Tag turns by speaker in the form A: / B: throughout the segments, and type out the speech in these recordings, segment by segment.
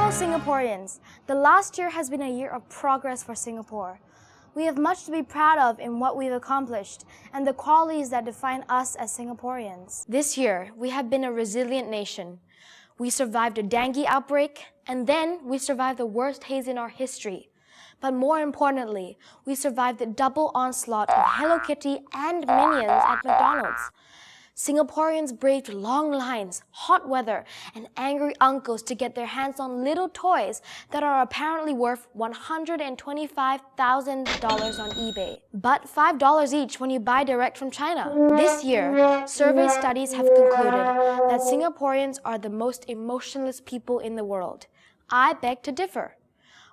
A: Fellow Singaporeans, the last year has been a year of progress for Singapore. We have much to be proud of in what we've accomplished and the qualities that define us as Singaporeans. This year, we have been a resilient nation. We survived a dengue outbreak, and then we survived the worst haze in our history. But more importantly, we survived the double onslaught of Hello Kitty and Minions at McDonald's. Singaporeans braved long lines, hot weather, and angry uncles to get their hands on little toys that are apparently worth $125,000 on eBay, but $5 each when you buy direct from China. This year, survey studies have concluded that Singaporeans are the most emotionless people in the world. I beg to differ.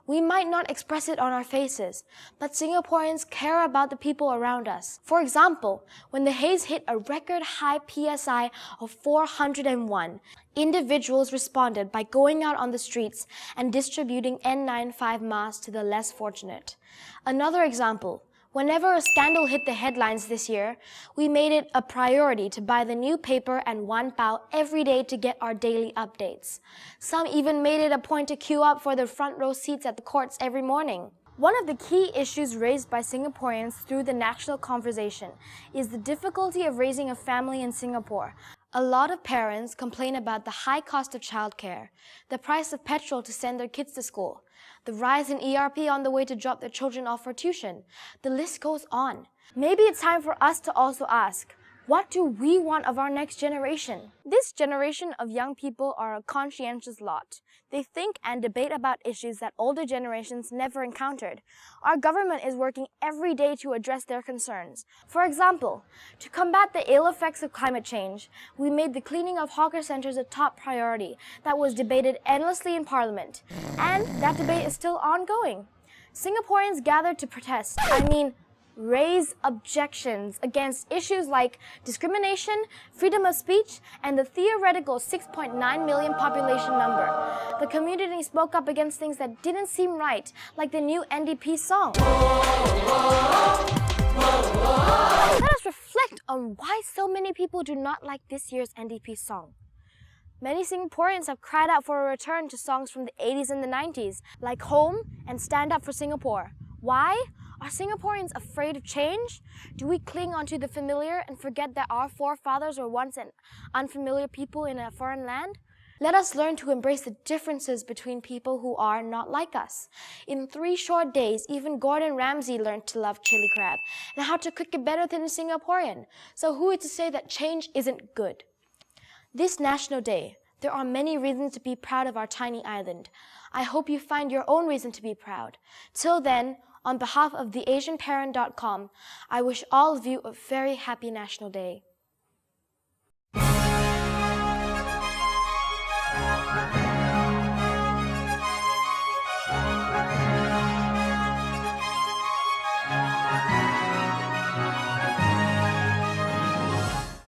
A: We might not express it on our faces, but Singaporeans care about the people around us. For example, when the haze hit a record high PSI of 401, individuals responded by going out on the streets and distributing N95 masks to the less fortunate. Another example, whenever a scandal hit the headlines this year, we made it a priority to buy the new paper and wan pao every day to get our daily updates. Some even made it a point to queue up for their front row seats at the courts every morning. One of the key issues raised by Singaporeans through the national conversation is the difficulty of raising a family in Singapore. A lot of parents complain about the high cost of childcare, the price of petrol to send their kids to school, the rise in ERP on the way to drop their children off for tuition. The list goes on. Maybe it's time for us to also ask, what do we want of our next generation? This generation of young people are a conscientious lot. They think and debate about issues that older generations never encountered. Our government is working every day to address their concerns. For example, to combat the ill effects of climate change, we made the cleaning of hawker centers a top priority that was debated endlessly in Parliament. And that debate is still ongoing. Singaporeans gathered to protest, raise objections against issues like discrimination, freedom of speech, and the theoretical 6.9 million population number. The community spoke up against things that didn't seem right, like the new NDP song. Let us reflect on why so many people do not like this year's NDP song. Many Singaporeans have cried out for a return to songs from the 80s and the 90s, like Home and Stand Up for Singapore. Why? Are Singaporeans afraid of change? Do we cling onto the familiar and forget that our forefathers were once an unfamiliar people in a foreign land? Let us learn to embrace the differences between people who are not like us. In 3 short days, even Gordon Ramsay learned to love chili crab and how to cook it better than a Singaporean. So who is to say that change isn't good? This National Day, there are many reasons to be proud of our tiny island. I hope you find your own reason to be proud. Till then, on behalf of theAsianparent.com, I wish all of you a very happy National Day.